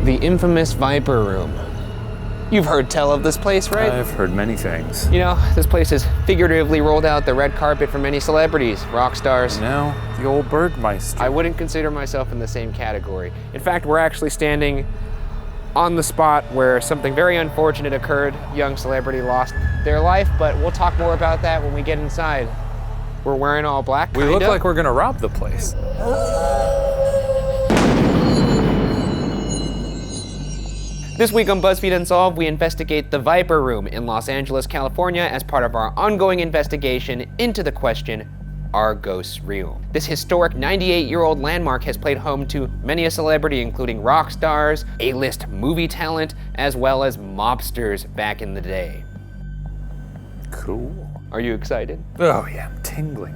The infamous Viper Room. You've heard tell of this place, right? I've heard many things. You know, this place has figuratively rolled out the red carpet for many celebrities, rock stars. And now, the old Bergmeister. I wouldn't consider myself in the same category. In fact, we're actually standing on the spot where something very unfortunate occurred. Young celebrity lost their life, but we'll talk more about that when we get inside. We're wearing all black, We look like we're gonna rob the place. This week on BuzzFeed Unsolved, we investigate the Viper Room in Los Angeles, California as part of our ongoing investigation into the question, are ghosts real? This historic 98-year-old landmark has played home to many a celebrity, including rock stars, A-list movie talent, as well as mobsters back in the day. Cool. Are you excited? Oh yeah, I'm tingling.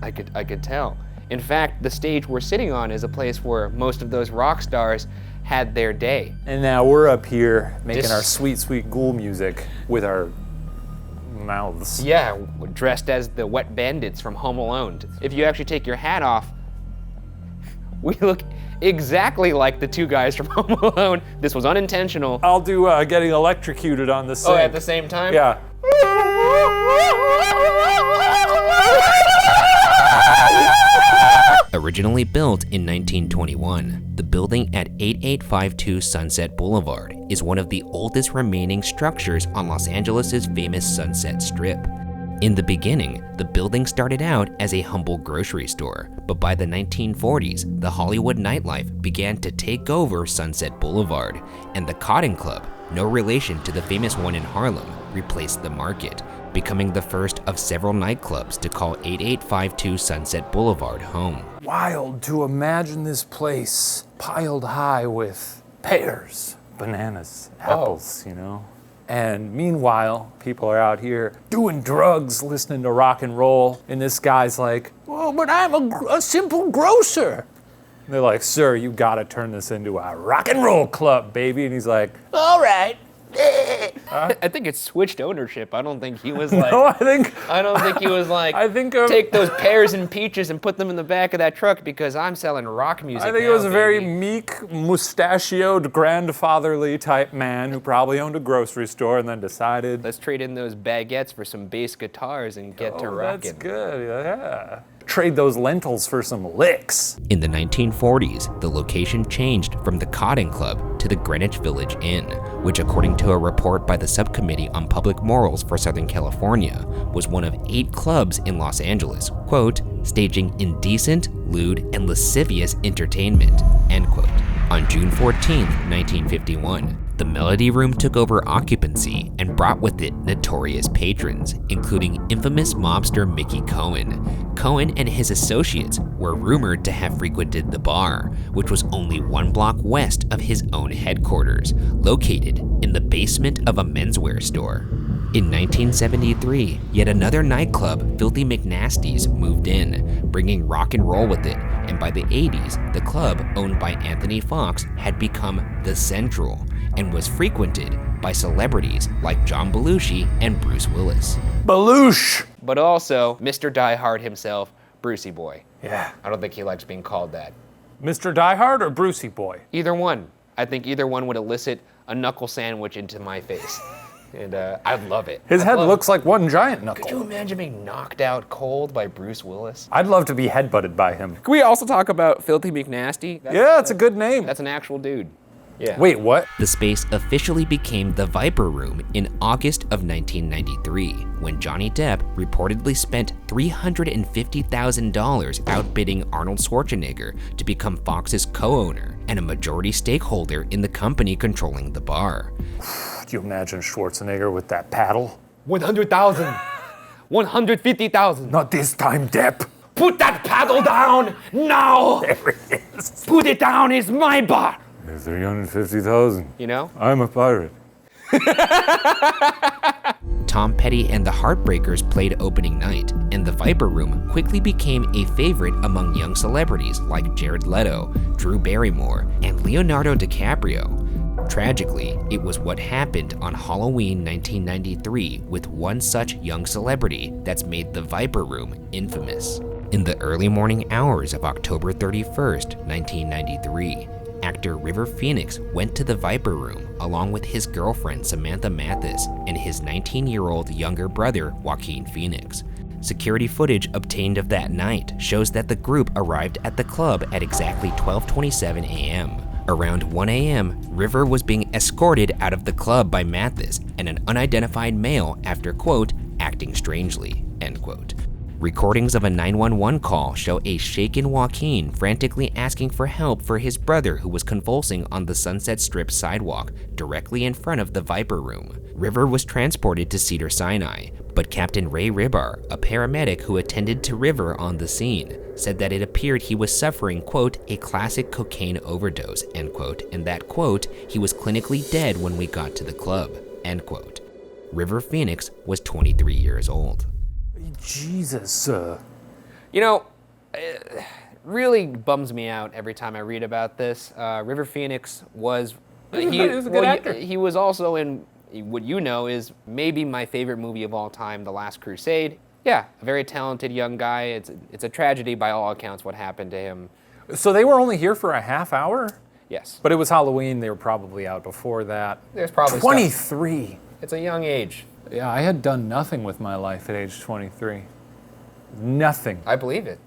I could tell. In fact, the stage we're sitting on is a place where most of those rock stars had their day. And now we're up here making our sweet, sweet ghoul music with our mouths. Yeah, dressed as the wet bandits from Home Alone. If you actually take your hat off, we look exactly like the two guys from Home Alone. This was unintentional. I'll do getting electrocuted on the sink. Oh, at the same time? Yeah. Originally built in 1921, the building at 8852 Sunset Boulevard is one of the oldest remaining structures on Los Angeles' famous Sunset Strip. In the beginning, the building started out as a humble grocery store, but by the 1940s, the Hollywood nightlife began to take over Sunset Boulevard, and the Cotton Club, no relation to the famous one in Harlem, replaced the market, becoming the first of several nightclubs to call 8852 Sunset Boulevard home. Wild to imagine this place piled high with pears, bananas, apples, you know? And meanwhile, people are out here doing drugs, listening to rock and roll, and this guy's like, well, but I'm a simple grocer. And they're like, sir, you gotta turn this into a rock and roll club, baby. And he's like, all right. I think it's switched ownership. I don't think he was like. No, I don't think he was like. Take those pears and peaches and put them in the back of that truck because I'm selling rock music. I think now, it was a very baby. meek, mustachioed, grandfatherly type man who probably owned a grocery store and then decided. Let's trade in those baguettes for some bass guitars and get to rocking. That's good. Yeah. Trade those lentils for some licks. In the 1940s, the location changed from the Cotton Club to the Greenwich Village Inn, which according to a report by the Subcommittee on Public Morals for Southern California, was one of 8 clubs in Los Angeles, quote, staging indecent, lewd, and lascivious entertainment, end quote. On June 14, 1951, the Melody Room took over occupancy and brought with it notorious patrons, including infamous mobster Mickey Cohen. Cohen and his associates were rumored to have frequented the bar, which was only 1 block west of his own headquarters, located in the basement of a menswear store. In 1973, yet another nightclub, Filthy McNasty's, moved in, bringing rock and roll with it, and by the 80s, the club, owned by Anthony Fox, had become The Central, and was frequented by celebrities like John Belushi and Bruce Willis. Belushi! But also, Mr. Die Hard himself, Brucey Boy. Yeah. I don't think he likes being called that. Mr. Die Hard or Brucey Boy? Either one. I think either one would elicit a knuckle sandwich into my face. And I'd love it. His head looks like one giant knuckle. Could you imagine being knocked out cold by Bruce Willis? I'd love to be headbutted by him. Can we also talk about Filthy McNasty? Yeah, it's a good name. That's an actual dude. Yeah. Wait, what? The space officially became the Viper Room in August of 1993, when Johnny Depp reportedly spent $350,000 outbidding Arnold Schwarzenegger to become Fox's co-owner and a majority stakeholder in the company controlling the bar. Do you imagine Schwarzenegger with that paddle? 100,000. 150,000. Not this time, Depp. Put that paddle down now. There it is. Put it down. It's my bar. 350,000. You know? I'm a pirate. Tom Petty and the Heartbreakers played opening night, and the Viper Room quickly became a favorite among young celebrities like Jared Leto, Drew Barrymore, and Leonardo DiCaprio. Tragically, it was what happened on Halloween 1993 with one such young celebrity that's made the Viper Room infamous. In the early morning hours of October 31st, 1993, actor River Phoenix went to the Viper Room along with his girlfriend Samantha Mathis and his 19-year-old younger brother Joaquin Phoenix. Security footage obtained of that night shows that the group arrived at the club at exactly 12:27 a.m. Around 1 a.m., River was being escorted out of the club by Mathis and an unidentified male after, quote, acting strangely, end quote. Recordings of a 911 call show a shaken Joaquin frantically asking for help for his brother who was convulsing on the Sunset Strip sidewalk directly in front of the Viper Room. River was transported to Cedars-Sinai, but Captain Ray Ribar, a paramedic who attended to River on the scene, said that it appeared he was suffering, quote, a classic cocaine overdose, end quote, and that, quote, he was clinically dead when we got to the club, end quote. River Phoenix was 23 years old. Jesus. You know, it really bums me out every time I read about this. River Phoenix was... He was a good actor. He was also in what you know is maybe my favorite movie of all time, The Last Crusade. Yeah, a very talented young guy. It's a tragedy by all accounts what happened to him. So they were only here for a half hour? Yes. But it was Halloween. They were probably out before that. There's probably 23. Stuff. It's a young age. Yeah, I had done nothing with my life at age 23. Nothing. I believe it.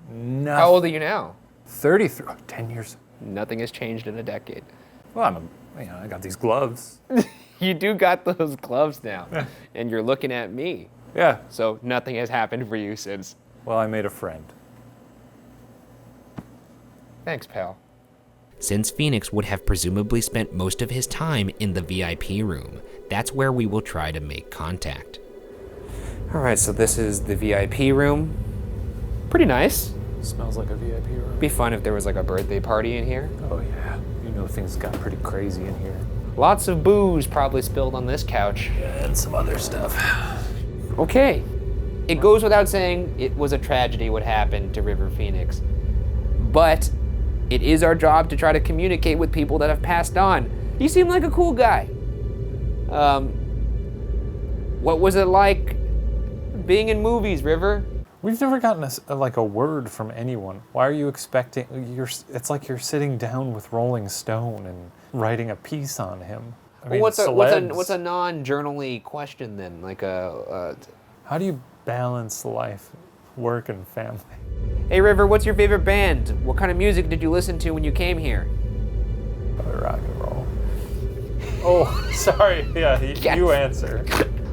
Nothing. How old are you now? 33. 10 years. Nothing has changed in a decade. Well, I got these gloves. You do got those gloves now, and you're looking at me. Yeah. So nothing has happened for you since. Well, I made a friend. Thanks, pal. Since Phoenix would have presumably spent most of his time in the VIP room, that's where we will try to make contact. All right, so this is the VIP room. Pretty nice. Smells like a VIP room. Be fun if there was like a birthday party in here. Oh yeah, you know things got pretty crazy in here. Lots of booze probably spilled on this couch. And some other stuff. Okay. It goes without saying it was a tragedy what happened to River Phoenix. But it is our job to try to communicate with people that have passed on. You seem like a cool guy. What was it like being in movies, River? We've never gotten a word from anyone. Why are you expecting? It's like you're sitting down with Rolling Stone and writing a piece on him. I mean, what's a non-journal-y question then? Like how do you balance life, work, and family? Hey River, what's your favorite band? What kind of music did you listen to when you came here? Rock and roll. Oh, sorry. Yeah, you answer.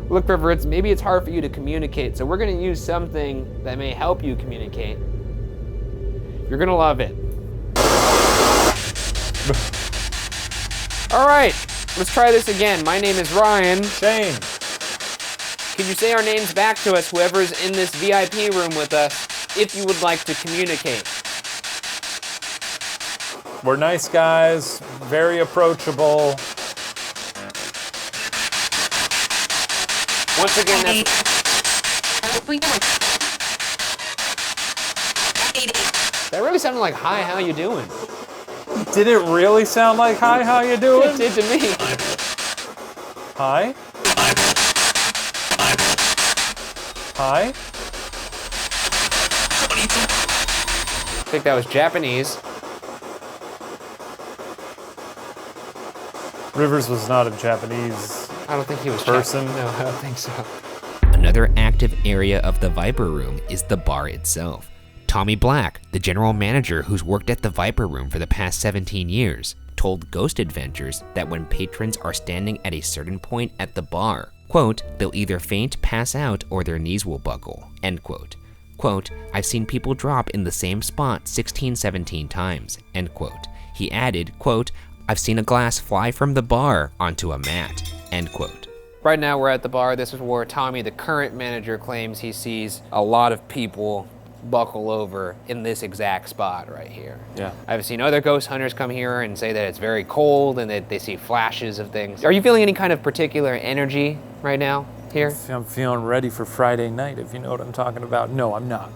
Look, River, maybe it's hard for you to communicate, so we're gonna use something that may help you communicate. You're gonna love it. All right, let's try this again. My name is Ryan. Shane. Can you say our names back to us, whoever's in this VIP room with us, if you would like to communicate? We're nice guys, very approachable. Once again, that's... That really sounded like, hi, how you doing? Did it really sound like, hi, how you doing? It did to me. Hi? Hi? I think that was Japanese. Rivers was not a Japanese I don't think he was person. No, I don't think so. Another active area of the Viper Room is the bar itself. Tommy Black, the general manager who's worked at the Viper Room for the past 17 years, told Ghost Adventures that when patrons are standing at a certain point at the bar, quote, they'll either faint, pass out, or their knees will buckle, end quote. Quote, I've seen people drop in the same spot 16, 17 times, end quote. He added, quote, I've seen a glass fly from the bar onto a mat, end quote. Right now we're at the bar. This is where Tommy, the current manager, claims he sees a lot of people buckle over in this exact spot right here. Yeah. I've seen other ghost hunters come here and say that it's very cold and that they see flashes of things. Are you feeling any kind of particular energy right now here? I'm feeling ready for Friday night, if you know what I'm talking about. No, I'm not.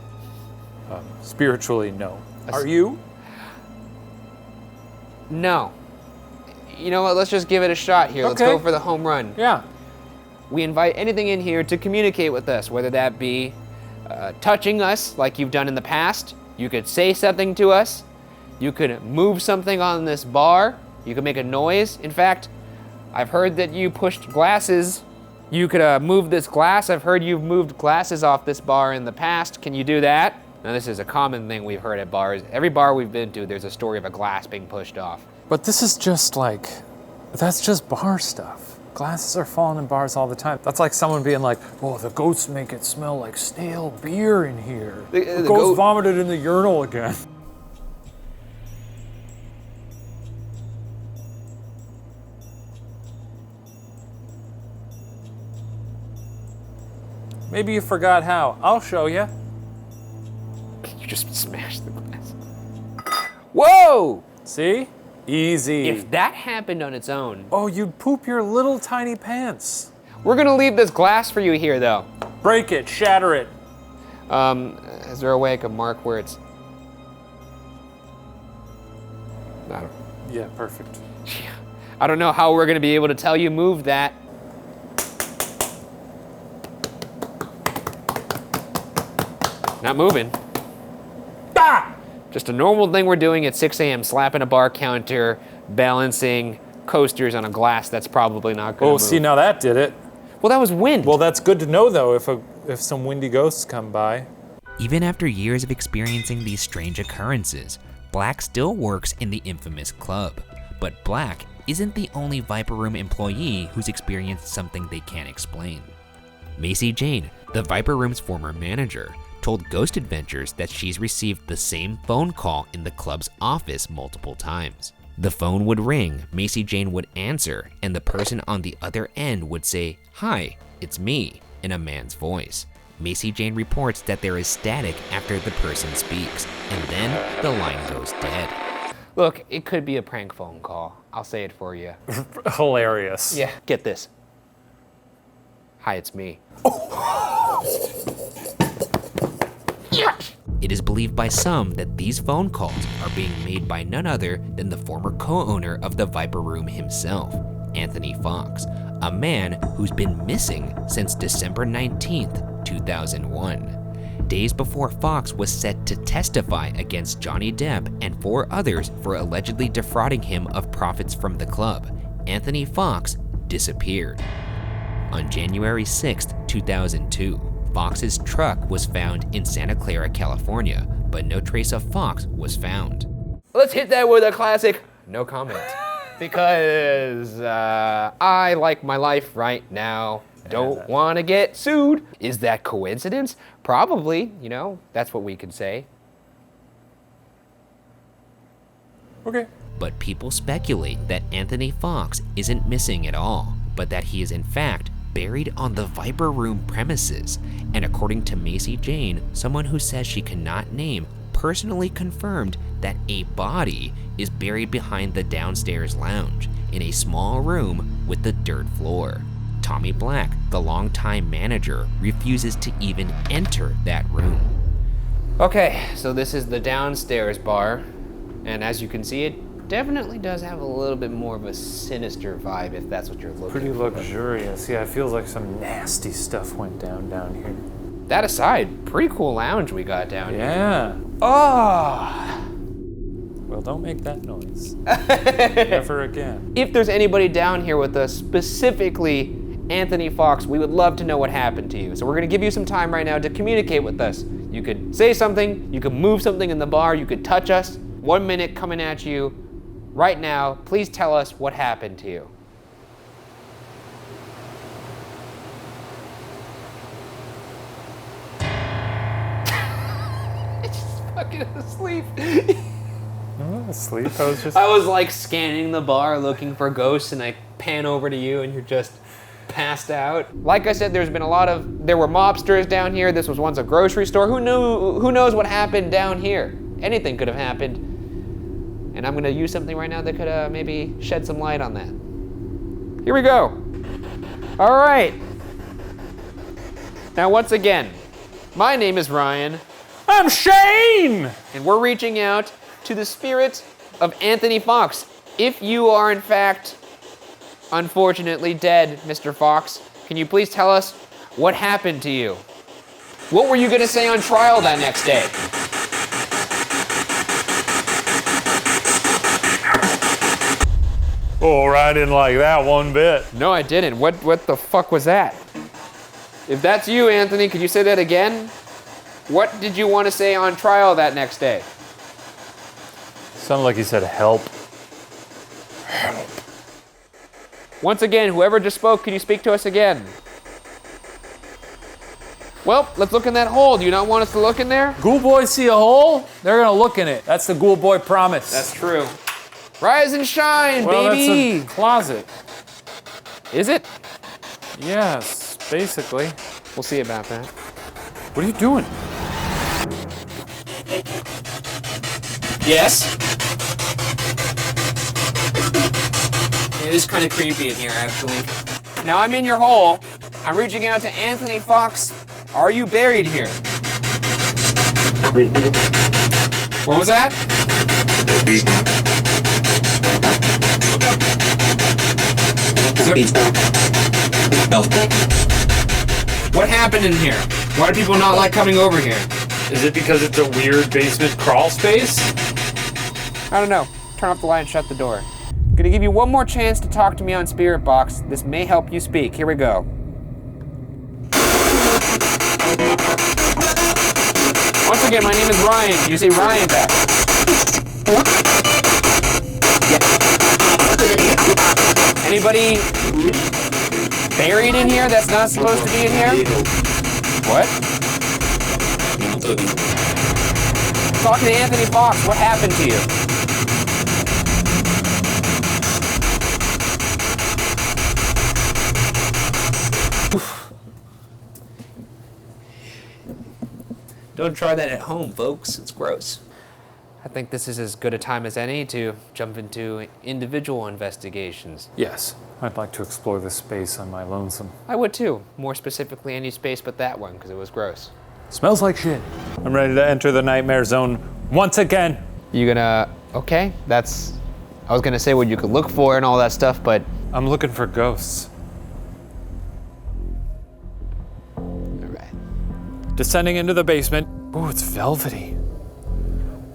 Spiritually, no. Are you? No. You know what, let's just give it a shot here. Let's Okay. go for the home run. Yeah. We invite anything in here to communicate with us, whether that be touching us like you've done in the past. You could say something to us. You could move something on this bar. You could make a noise. In fact, I've heard that you pushed glasses. You could move this glass. I've heard you've moved glasses off this bar in the past. Can you do that? Now, this is a common thing we've heard at bars. Every bar we've been to, there's a story of a glass being pushed off. But this is just like, that's just bar stuff. Glasses are falling in bars all the time. That's like someone being like, oh, the goats make it smell like stale beer in here. The goats vomited in the urinal again. Maybe you forgot how. I'll show you. You just smashed the glass. Whoa! See? Easy. If that happened on its own. Oh, you'd poop your little tiny pants. We're gonna leave this glass for you here, though. Break it, shatter it. Is there a way I can mark where it's... I don't... Yeah, perfect. I don't know how we're gonna be able to tell you move that. Not moving. Ah! Just a normal thing we're doing at 6 a.m., slapping a bar counter, balancing coasters on a glass that's probably not gonna move. Oh, see, now that did it. Well, that was wind. Well, that's good to know, though, if some windy ghosts come by. Even after years of experiencing these strange occurrences, Black still works in the infamous club. But Black isn't the only Viper Room employee who's experienced something they can't explain. Macy Jane, the Viper Room's former manager, told Ghost Adventures that she's received the same phone call in the club's office multiple times. The phone would ring, Macy Jane would answer, and the person on the other end would say, "Hi, it's me," in a man's voice. Macy Jane reports that there is static after the person speaks, and then the line goes dead. Look, it could be a prank phone call. I'll say it for you. Hilarious. Yeah, get this. Hi, it's me. It is believed by some that these phone calls are being made by none other than the former co-owner of the Viper Room himself, Anthony Fox, a man who's been missing since December 19th, 2001. Days before Fox was set to testify against Johnny Depp and 4 others for allegedly defrauding him of profits from the club, Anthony Fox disappeared. On January 6th, 2002, Fox's truck was found in Santa Clara, California, but no trace of Fox was found. Let's hit that with a classic no comment. Because I like my life right now. Don't want to get sued. Is that coincidence? Probably, you know, that's what we could say. Okay. But people speculate that Anthony Fox isn't missing at all, but that he is in fact buried on the Viper Room premises. And according to Macy Jane, someone who says she cannot name, personally confirmed that a body is buried behind the downstairs lounge in a small room with the dirt floor. Tommy Black, the longtime manager, refuses to even enter that room. Okay, so this is the downstairs bar, and as you can see, it definitely does have a little bit more of a sinister vibe, if that's what you're looking for. Pretty luxurious. Yeah, it feels like some nasty stuff went down here. That aside, pretty cool lounge we got down here. Yeah. Oh! Well, don't make that noise. Never again. If there's anybody down here with us, specifically Anthony Fox, we would love to know what happened to you. So we're gonna give you some time right now to communicate with us. You could say something, you could move something in the bar, you could touch us. 1 minute coming at you right now. Please tell us what happened to you. It's just fucking asleep. I'm not asleep. I was like scanning the bar looking for ghosts, and I pan over to you and you're just passed out. Like I said, there were mobsters down here. This was once a grocery store. Who knows what happened down here? Anything could have happened. And I'm gonna use something right now that could maybe shed some light on that. Here we go. All right. Now once again, my name is Ryan. I'm Shane! And we're reaching out to the spirit of Anthony Fox. If you are in fact, unfortunately dead, Mr. Fox, can you please tell us what happened to you? What were you gonna say on trial that next day? Oh, I didn't like that one bit. No, I didn't. What the fuck was that? If that's you, Anthony, could you say that again? What did you want to say on trial that next day? Sounded like he said help. Once again, whoever just spoke, can you speak to us again? Well, let's look in that hole. Do you not want us to look in there? Ghoul boys see a hole, they're gonna look in it. That's the ghoul boy promise. That's true. Rise and shine, well, baby! That's a closet. Is it? Yes, basically. We'll see about that. What are you doing? Yes? It is kind of creepy in here, actually. Now I'm in your hole. I'm reaching out to Anthony Fox. Are you buried here? What was that? What happened in here? Why do people not like coming over here? Is it because it's a weird basement crawl space? I don't know. Turn off the light and shut the door. Gonna give you one more chance to talk to me on Spirit Box. This may help you speak. Here we go. Once again, my name is Ryan. Can you say Ryan back? Anybody buried in here that's not supposed to be in here? What? Talking to Anthony Fox, what happened to you? Don't try that at home, folks. It's gross. I think this is as good a time as any to jump into individual investigations. Yes, I'd like to explore this space on my lonesome. I would too. More specifically, any space but that one, because it was gross. Smells like shit. I'm ready to enter the nightmare zone once again. You gonna, okay, that's, I was gonna say what you could look for and all that stuff, but. I'm looking for ghosts. All right. Descending into the basement. Oh, it's velvety.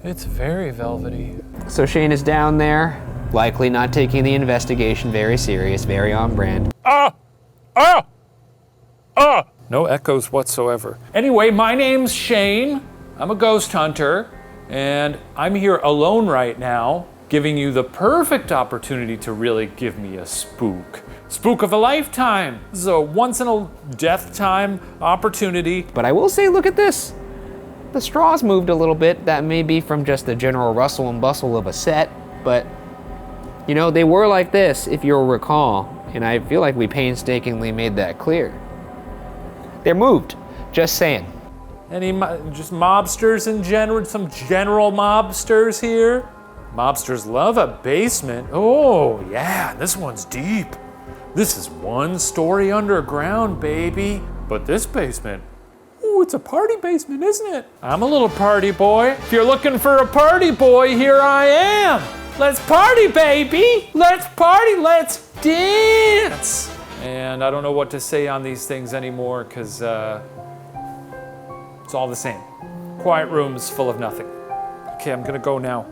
It's very velvety. So Shane is down there, likely not taking the investigation very serious, very on brand. No echoes whatsoever. Anyway, my name's Shane. I'm a ghost hunter, and I'm here alone right now, giving you the perfect opportunity to really give me a spook. Spook of a lifetime. This is a once in a death time opportunity. But I will say, look at this. The straws moved a little bit. That may be from just the general rustle and bustle of a set, but you know, they were like this, if you'll recall, and I feel like we painstakingly made that clear. They're moved, just saying. Any just mobsters in general, some general mobsters here? Mobsters love a basement. Oh yeah, this one's deep. This is 1 story underground, baby. But this basement, ooh, it's a party basement, isn't it? I'm a little party boy. If you're looking for a party boy, here I am. Let's party, baby. Let's party, let's dance. And I don't know what to say on these things anymore, because it's all the same. Quiet rooms full of nothing. Okay, I'm gonna go now.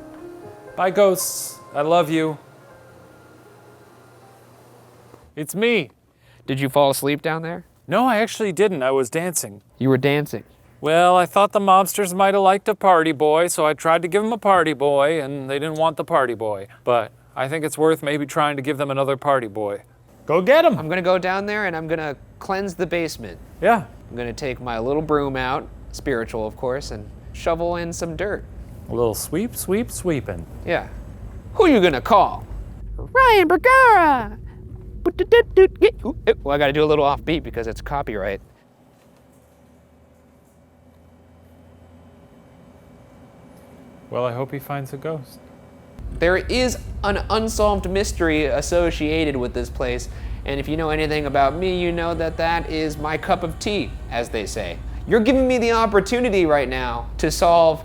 Bye, ghosts. I love you. It's me. Did you fall asleep down there? No, I actually didn't. I was dancing. You were dancing. Well, I thought the mobsters might have liked a party boy, so I tried to give them a party boy, and they didn't want the party boy. But I think it's worth maybe trying to give them another party boy. Go get him. I'm gonna go down there and I'm gonna cleanse the basement. Yeah. I'm gonna take my little broom out, spiritual of course, and shovel in some dirt. A little sweep, sweep, sweeping. Yeah. Who you gonna call? Ryan Bergara! Well, I gotta do a little offbeat because it's copyright. Well, I hope he finds a ghost. There is an unsolved mystery associated with this place, and if you know anything about me, you know that that is my cup of tea, as they say. You're giving me the opportunity right now to solve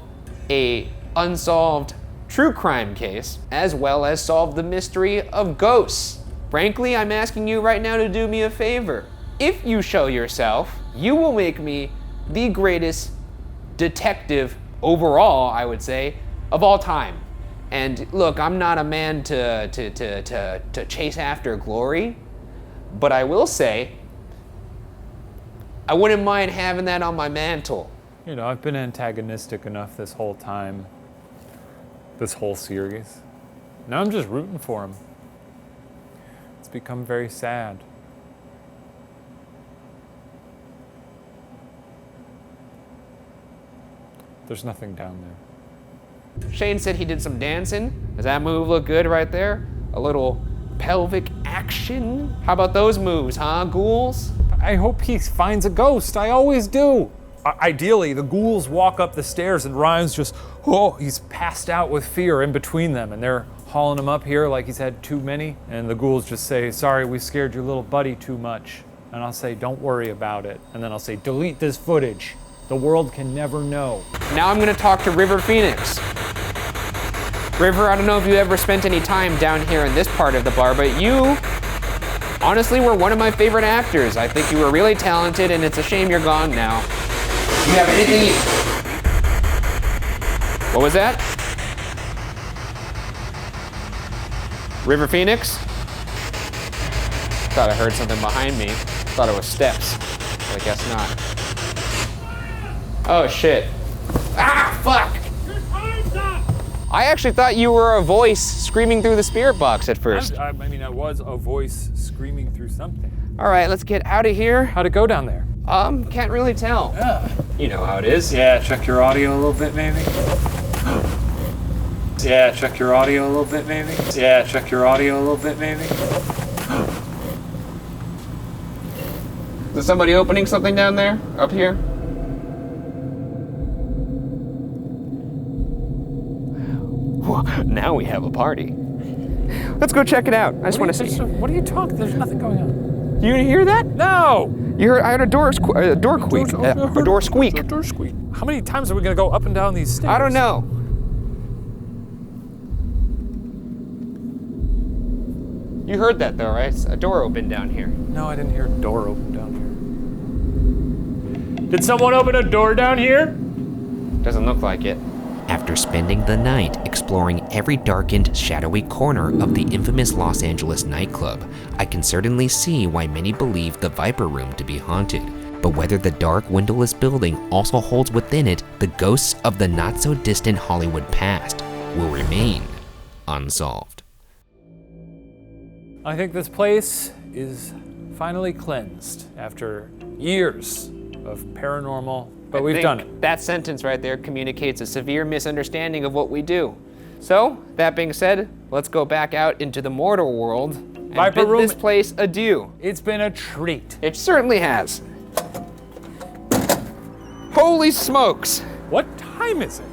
a unsolved true crime case, as well as solve the mystery of ghosts. Frankly, I'm asking you right now to do me a favor. If you show yourself, you will make me the greatest detective overall, I would say, of all time. And look, I'm not a man to chase after glory, but I will say, I wouldn't mind having that on my mantle. You know, I've been antagonistic enough this whole time, this whole series. Now I'm just rooting for him. It's become very sad. There's nothing down there. Shane said he did some dancing. Does that move look good right there? A little pelvic action? How about those moves, huh, ghouls? I hope he finds a ghost. I always do. Ideally, the ghouls walk up the stairs and Ryan's just, oh, he's passed out with fear in between them, and they're hauling him up here like he's had too many. And the ghouls just say, sorry, we scared your little buddy too much. And I'll say, don't worry about it. And then I'll say, delete this footage. The world can never know. Now I'm gonna talk to River Phoenix. River, I don't know if you ever spent any time down here in this part of the bar, but you honestly were one of my favorite actors. I think you were really talented, and it's a shame you're gone now. Do you have anything? What was that? River Phoenix? Thought I heard something behind me. Thought it was steps, but I guess not. Oh shit. Ah, fuck! I actually thought you were a voice screaming through the spirit box at first. I mean, I was a voice screaming through something. All right, let's get out of here. How'd it go down there? Can't really tell. You know how it is. Yeah, check your audio a little bit, maybe. Yeah, check your audio a little bit, maybe. Yeah, check your audio a little bit, maybe. Is somebody opening something down there? Up here? Now we have a party. Let's go check it out. I just want to see. What are you talking? There's nothing going on. You hear that? No! You heard? I heard a door squeak. A door squeak. A door squeak. How many times are we gonna go up and down these stairs? I don't know. You heard that though, right? A door opened down here. No, I didn't hear a door open down here. Did someone open a door down here? Doesn't look like it. After spending the night exploring every darkened, shadowy corner of the infamous Los Angeles nightclub, I can certainly see why many believe the Viper Room to be haunted. But whether the dark, windowless building also holds within it the ghosts of the not-so-distant Hollywood past will remain unsolved. I think this place is finally cleansed after years of paranormal. But we've done it. That sentence right there communicates a severe misunderstanding of what we do. So, that being said, let's go back out into the mortal world and Viper bid Room. this place adieu. It's been a treat. It certainly has. Holy smokes! What time is it?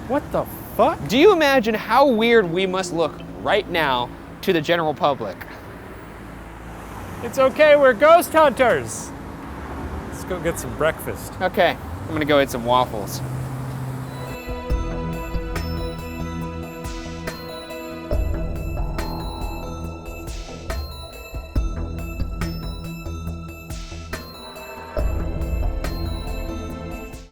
What the fuck? Do you imagine how weird we must look right now to the general public? It's okay, we're ghost hunters. Let's go get some breakfast. Okay, I'm gonna go eat some waffles.